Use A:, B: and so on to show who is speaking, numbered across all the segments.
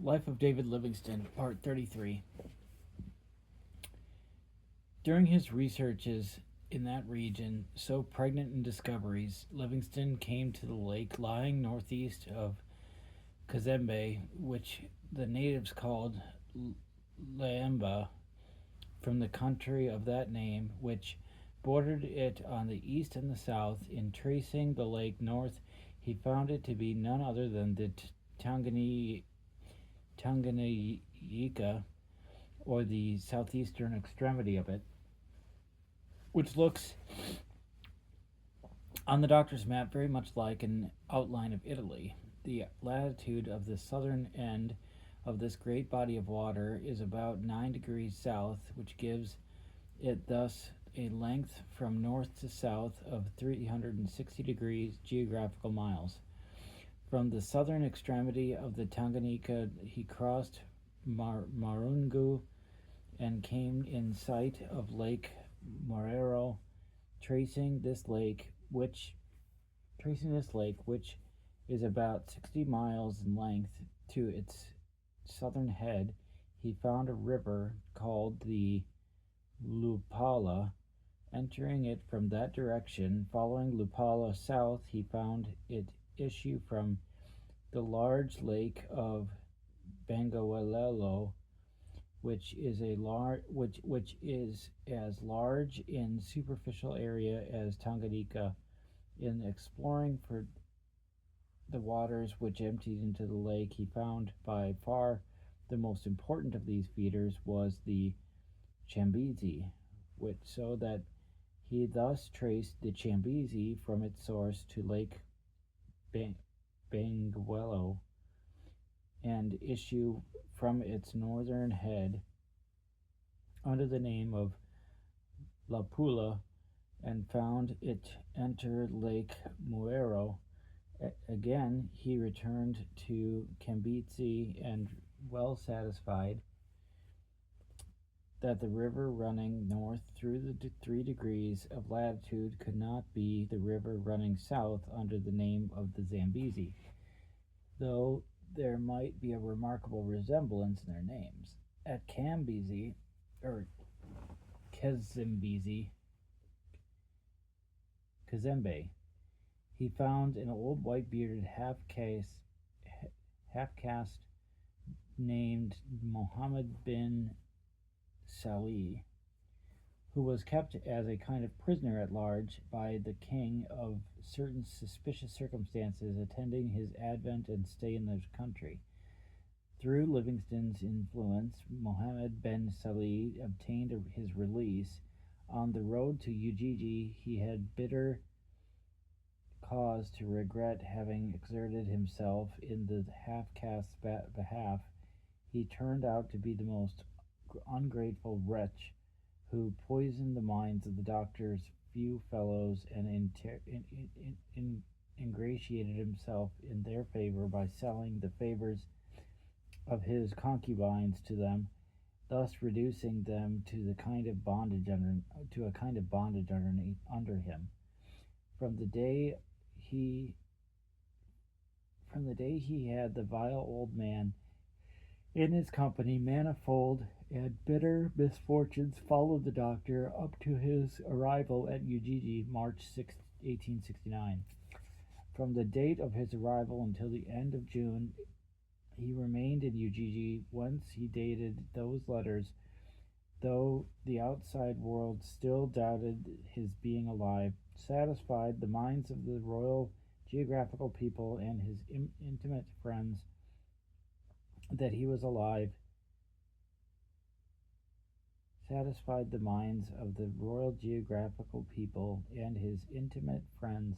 A: Life of David Livingston, Part 33. During his researches in that region, so pregnant in discoveries, Livingston came to the lake lying northeast of Kazembe, which the natives called Laemba, from the country of that name, which bordered it on the east and the south. In tracing the lake north, he found it to be none other than the Tanganyika, or the southeastern extremity of it, which looks on the doctor's map very much like an outline of Italy. The latitude of the southern end of this great body of water is about 9 degrees south, which gives it thus a length from north to south of 360 degrees geographical miles. From the southern extremity of the Tanganyika, he crossed Marungu and came in sight of Lake Morero, tracing this lake, which is about 60 miles in length, to its southern head. He found a river called the Lupala. Entering it from that direction, following Lupala south, he found it issue from the large lake of Bangawelelo, which is as large in superficial area as Tanganyika. In exploring for the waters which emptied into the lake, he found by far the most important of these feeders was the Chambezi, so that he thus traced the Chambezi from its source to Lake Bangweolo and issue from its northern head under the name of Lapula, and found it enter Lake Muero. Again, he returned to Kambitsi and well satisfied that the river running north through the 3 degrees of latitude could not be the river running south under the name of the Zambezi, though there might be a remarkable resemblance in their names. At Kambezi, or Kazembe, he found an old white-bearded half-caste named Mohammed bin Salih, who was kept as a kind of prisoner at large by the king of certain suspicious circumstances attending his advent and stay in the country. Through Livingston's influence, Mohammed bin Salih obtained his release. On the road to Ujiji, he had bitter cause to regret having exerted himself in the half-caste's behalf. He turned out to be the most ungrateful wretch, who poisoned the minds of the doctor's few fellows and ingratiated himself in their favor by selling the favors of his concubines to them, thus reducing them to a kind of bondage under him. From the day he had the vile old man in his company, manifold and bitter misfortunes followed the doctor up to his arrival at Ujiji, March 6, 1869. From the date of his arrival until the end of June, he remained in Ujiji, whence he dated those letters, though the outside world still doubted his being alive, satisfied the minds of the Royal Geographical people and his intimate friends that he was alive, satisfied the minds of the Royal Geographical people and his intimate friends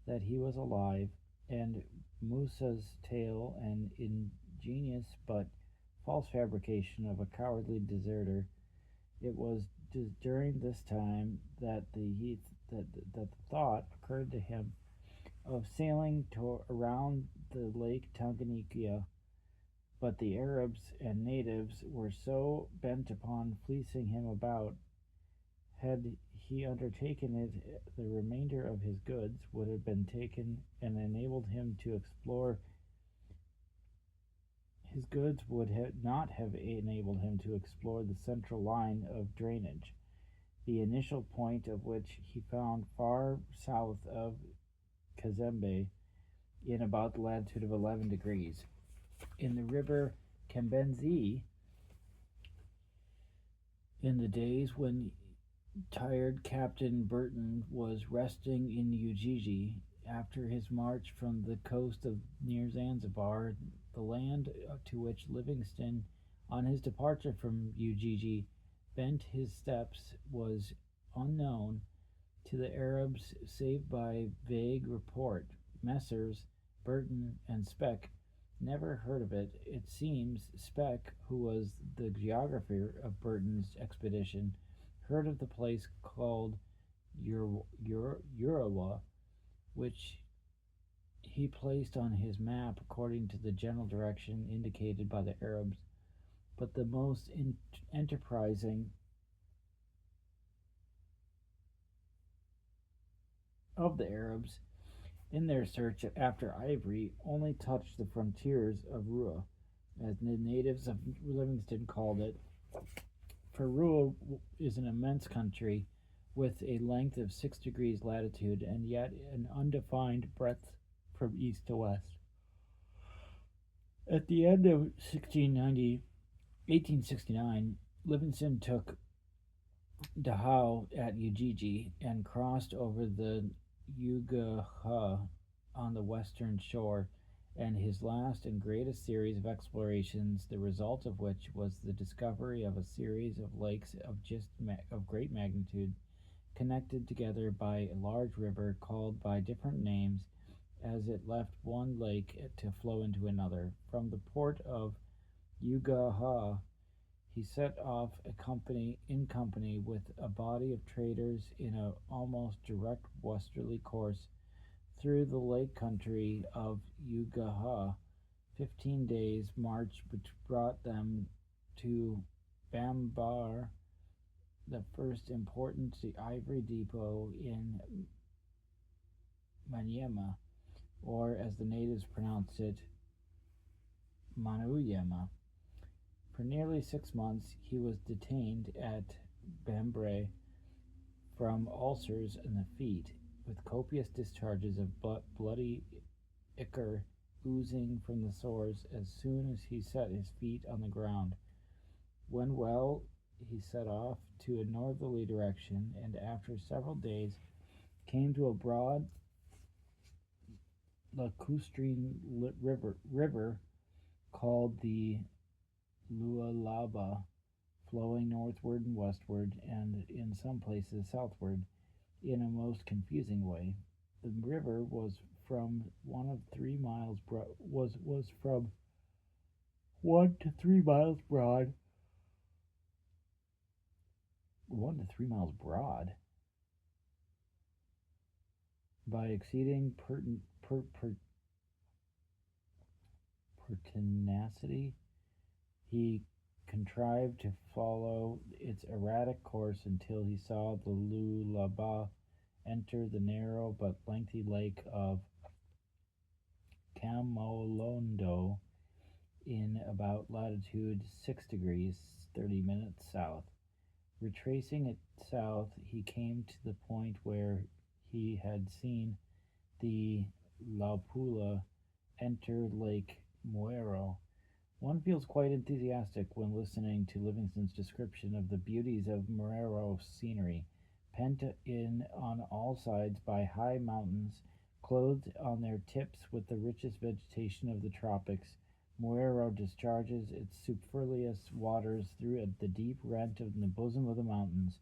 A: that he was alive, and Musa's tale, an ingenious but false fabrication of a cowardly deserter. It was during this time that the thought occurred to him of sailing around the Lake Tanganyika, but the Arabs and natives were so bent upon fleecing him about. Had he undertaken it, the remainder of his goods would have been taken and enabled him to explore His goods would not have enabled him to explore the central line of drainage, the initial point of which he found far south of Kazembe in about the latitude of 11 degrees. In the river Kembenzi, in the days when tired Captain Burton was resting in Ujiji after his march from the coast of near Zanzibar, the land to which Livingston, on his departure from Ujiji, bent his steps, was unknown to the Arabs save by vague report. Messrs. Burton and Speck never heard of it. It seems Speck, who was the geographer of Burton's expedition, heard of the place called Urawa, which he placed on his map according to the general direction indicated by the Arabs. But the most enterprising of the Arabs, in their search after ivory, only touched the frontiers of Rua, as the natives of Livingston called it, for Rua is an immense country with a length of 6 degrees latitude and yet an undefined breadth from east to west. At the end of 1869, Livingston took Dachau at Ujiji and crossed over the Ugaha on the western shore, and his last and greatest series of explorations, the result of which was the discovery of a series of lakes of great magnitude, connected together by a large river called by different names as it left one lake to flow into another. From the port of Ugaha, he set off in company with a body of traders in an almost direct westerly course through the lake country of Ugaha. 15 days' march brought them to Bambar, the first important ivory depot in Manyema, or as the natives pronounced it, Manuyema. For nearly 6 months he was detained at Bambre from ulcers in the feet, with copious discharges of bloody ichor oozing from the sores as soon as he set his feet on the ground. When well, he set off to a northerly direction, and after several days came to a broad lacustrine river called the Lualaba, flowing northward and westward, and in some places southward, in a most confusing way. The river was from 1 to 3 miles from 1 to 3 miles broad. 1 to 3 miles broad. By exceeding pertinacity, he contrived to follow its erratic course until he saw the Lualaba enter the narrow but lengthy lake of Camolondo in about latitude 6 degrees 30 minutes south. Retracing it south, he came to the point where he had seen the Laupula enter Lake Muero. One feels quite enthusiastic when listening to Livingston's description of the beauties of Muero scenery, pent in on all sides by high mountains, clothed on their tips with the richest vegetation of the tropics. Muero discharges its superfluous waters through the deep rent in the bosom of the mountains.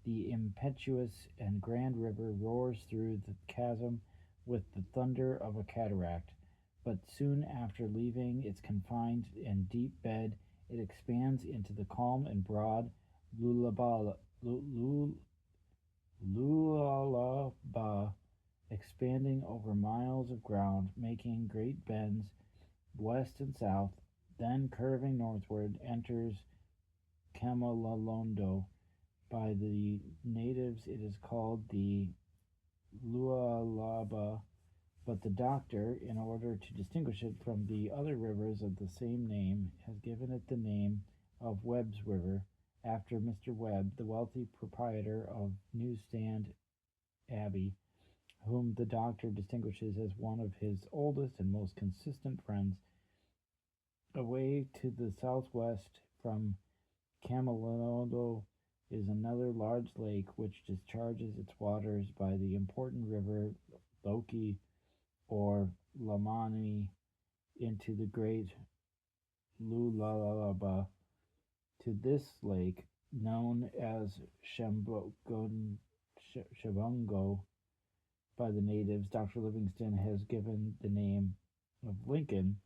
A: The impetuous and grand river roars through the chasm with the thunder of a cataract, but soon after leaving its confined and deep bed, it expands into the calm and broad Lualaba, expanding over miles of ground, making great bends west and south, then curving northward, enters Camololondo. By the natives it is called the Lualaba, but the doctor, in order to distinguish it from the other rivers of the same name, has given it the name of Webb's River, after Mr. Webb, the wealthy proprietor of Newstand Abbey, whom the doctor distinguishes as one of his oldest and most consistent friends. Away to the southwest from Camelot is another large lake which discharges its waters by the important river Loki or Lamani into the great Lulalaba. To this lake, known as Shabungo by the natives, Dr. Livingston has given the name of Lincoln,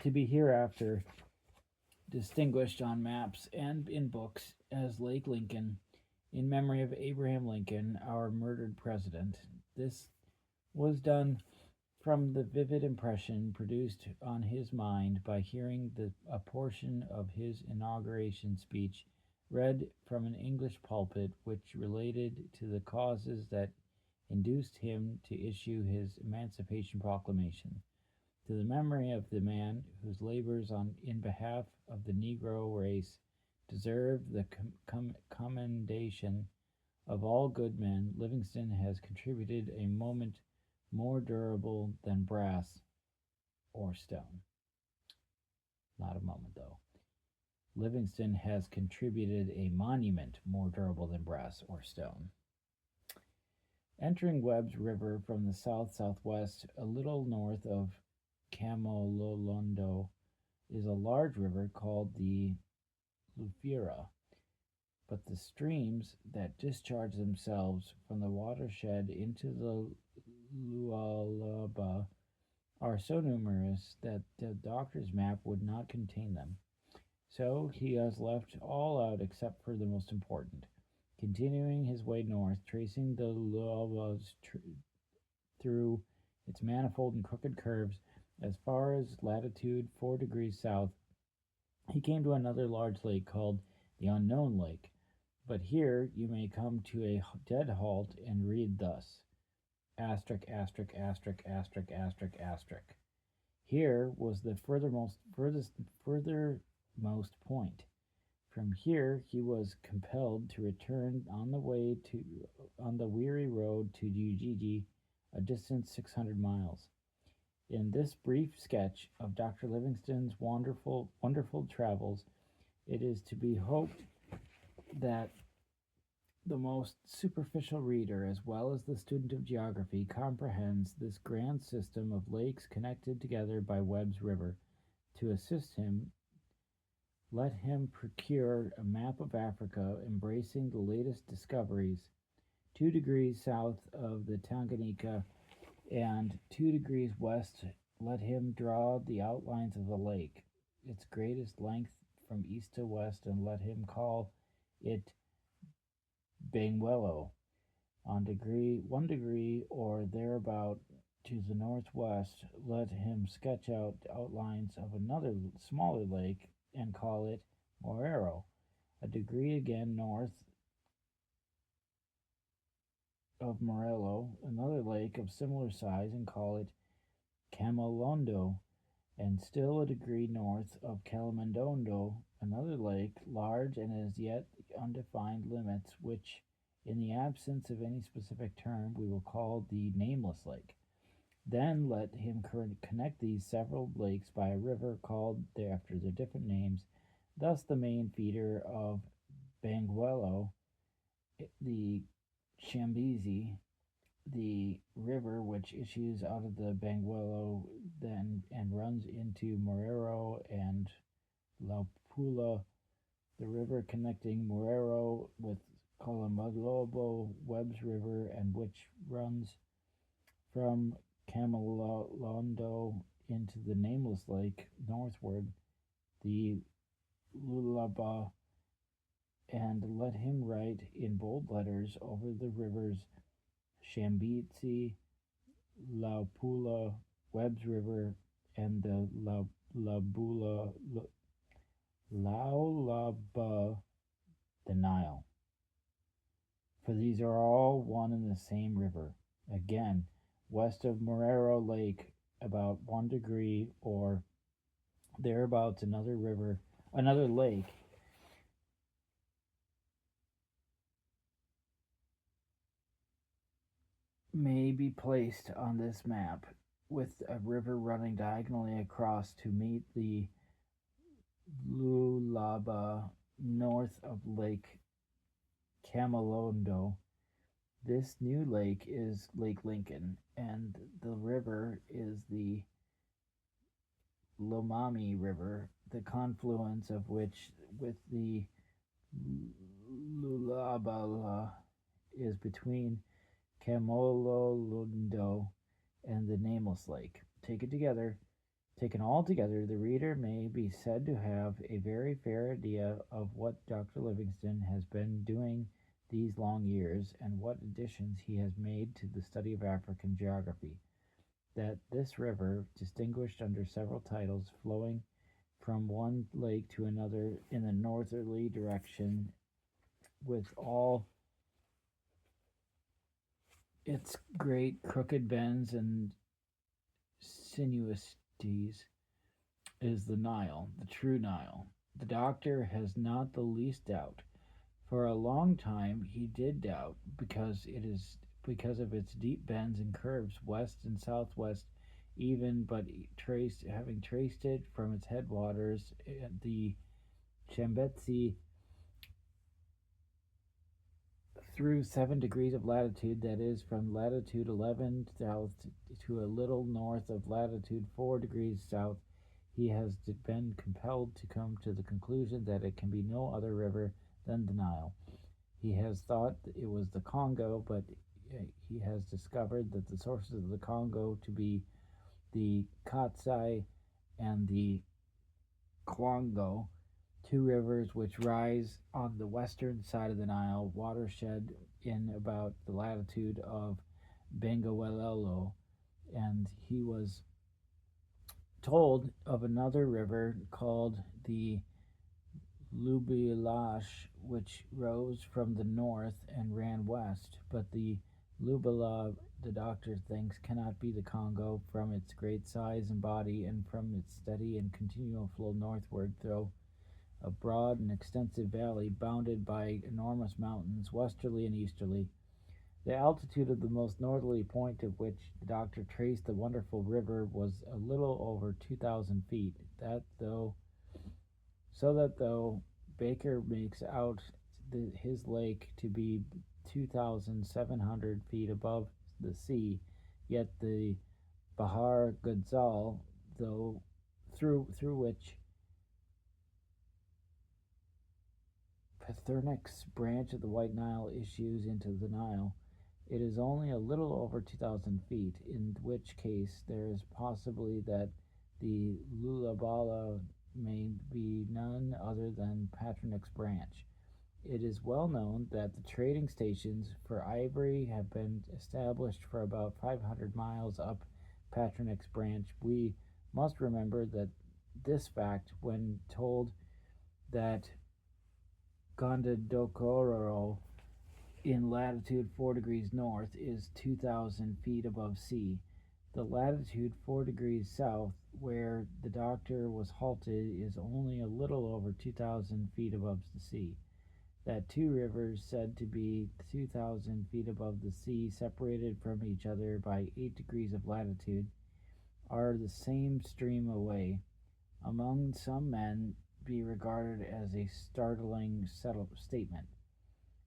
A: to be hereafter distinguished on maps and in books as Lake Lincoln, in memory of Abraham Lincoln, our murdered president. This was done from the vivid impression produced on his mind by hearing a portion of his inauguration speech read from an English pulpit, which related to the causes that induced him to issue his Emancipation Proclamation. To the memory of the man whose labors in behalf of the Negro race deserve the commendation of all good men, Livingston has contributed a monument more durable than brass or stone. Not a moment, though. Livingston has contributed a monument more durable than brass or stone. Entering Webb's River from the south-southwest, a little north of Camelolondo, is a large river called the Lufira, but the streams that discharge themselves from the watershed into the Lualaba are so numerous that the doctor's map would not contain them. So he has left all out except for the most important. Continuing his way north, tracing the Lualabas through its manifold and crooked curves as far as latitude 4 degrees south, he came to another large lake called the Unknown Lake. But here you may come to a dead halt and read thus: asterisk, asterisk, asterisk, asterisk, asterisk, asterisk. Here was the furthermost point. From here he was compelled to return on the weary road to Ujiji, a distance 600 miles. In this brief sketch of Dr. Livingston's wonderful travels, it is to be hoped that the most superficial reader, as well as the student of geography, comprehends this grand system of lakes connected together by Webb's River. To assist him, let him procure a map of Africa embracing the latest discoveries. 2 degrees south of the Tanganyika and 2 degrees west, let him draw the outlines of the lake, its greatest length from east to west, and let him call it Bangwelo. On 1 degree or thereabout to the northwest, let him sketch out outlines of another smaller lake and call it Morero. A degree again north of Morello, another lake of similar size, and call it Camelondo, and still a degree north of Calimandondo, another lake, large and as yet undefined limits, which, in the absence of any specific term, we will call the Nameless Lake. Then let him connect these several lakes by a river called after their different names. Thus the main feeder of Bangwelo, the Chambezi, the river which issues out of the Bangwelo then and runs into Morero and Laupula, the river connecting Morero with Colomolobo, Webb's River, and which runs from Camelondo into the Nameless Lake northward, the Lualaba, and let him write in bold letters over the rivers Chambezi, Laupula, Webb's River, and the Laulaba, the Nile. For these are all one and the same river. Again, west of Morero Lake, about 1 degree or thereabouts. Another lake may be placed on this map with a river running diagonally across to meet the Lualaba north of Lake Camalondo. This new lake is Lake Lincoln, and the river is the Lomami River, the confluence of which with the Lualaba is between Camololundo and the Nameless Lake. Taken all together, the reader may be said to have a very fair idea of what Dr. Livingston has been doing these long years, and what additions he has made to the study of African geography. That this river, distinguished under several titles, flowing from one lake to another in the northerly direction, with all its great crooked bends and sinuosities, is the Nile, the true Nile. The doctor has not the least doubt. For a long time he did doubt, because of its deep bends and curves west and southwest, even, but having traced it from its headwaters, the Chambezi, through 7 degrees of latitude, that is, from latitude 11 south to a little north of latitude 4 degrees south, he has been compelled to come to the conclusion that it can be no other river than the Nile. He has thought it was the Congo, but he has discovered that the sources of the Congo to be the Katsai and the Kwango, two rivers which rise on the western side of the Nile watershed in about the latitude of Bangawelolo. And he was told of another river called the Lubilash, which rose from the north and ran west, but the Lubila, the doctor thinks, cannot be the Congo from its great size and body, and from its steady and continual flow northward through a broad and extensive valley bounded by enormous mountains, westerly and easterly. The altitude of the most northerly point of which the doctor traced the wonderful river was a little over 2,000 feet. Though Baker makes out his lake to be 2,700 feet above the sea, yet the Bahar Ghazal, through which Pathernak's branch of the White Nile issues into the Nile, it is only a little over 2,000 feet, in which case there is possibly that the Lualaba may be none other than Pathernak's branch. It is well known that the trading stations for ivory have been established for about 500 miles up Pathernak's branch. We must remember that this fact when told that Gondadokoro in latitude 4 degrees north is 2,000 feet above sea. The latitude 4 degrees south, where the doctor was halted, is only a little over 2,000 feet above the sea. That two rivers said to be 2,000 feet above the sea, separated from each other by 8 degrees of latitude, are the same stream away, among some men be regarded as a startling statement.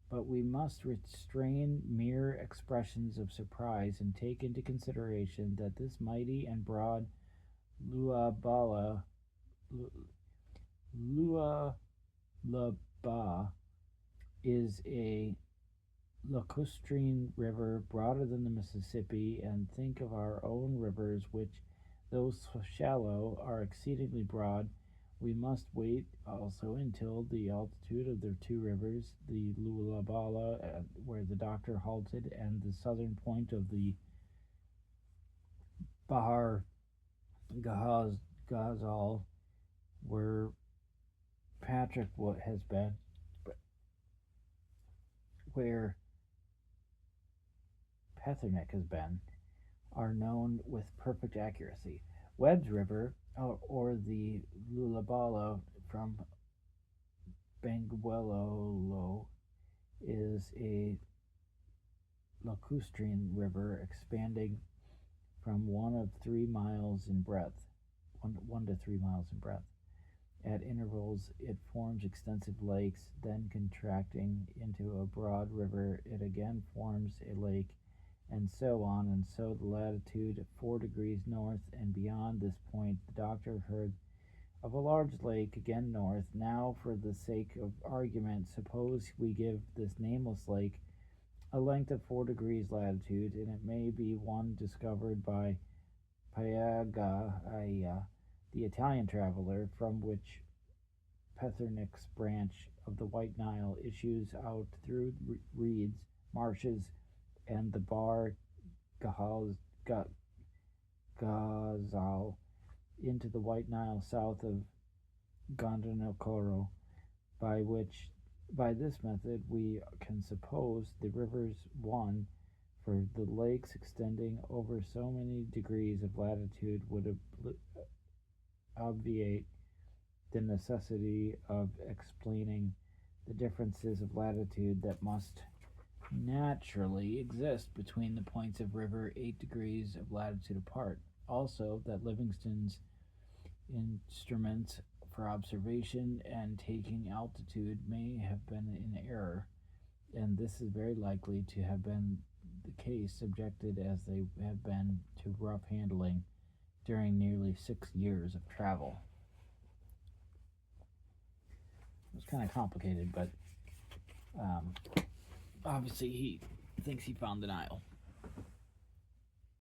A: But we must restrain mere expressions of surprise and take into consideration that this mighty and broad Lualaba is a lacustrine river broader than the Mississippi, and think of our own rivers, which, though shallow, are exceedingly broad. We must wait also until the altitude of the two rivers, the Lualaba, where the doctor halted, and the southern point of the Bahar Ghazal, where Patrick has been, where Pathernak has been, are known with perfect accuracy. Webb's River, or the Lualaba from Banguelolo, is a lacustrine river expanding from 1 to 3 miles in breadth. 1 to 3 miles in breadth. At intervals, it forms extensive lakes, then contracting into a broad river, it again forms a lake, and so on. And so, the latitude 4 degrees north and beyond this point, the doctor heard of a large lake again north. Now, for the sake of argument, suppose we give this nameless lake a length of 4 degrees latitude, and it may be one discovered by Paagaia, the Italian traveler, from which Pethernek's branch of the White Nile issues out through reeds, marshes, and the Bar Ghazal into the White Nile south of Gondonokoro, by this method we can suppose the rivers one, for the lakes extending over so many degrees of latitude would obviate the necessity of explaining the differences of latitude that must naturally exist between the points of river 8 degrees of latitude apart. Also, that Livingston's instruments for observation and taking altitude may have been in error, and this is very likely to have been the case, subjected as they have been to rough handling during nearly 6 years of travel. It was kind of complicated, but obviously he thinks he found the Nile.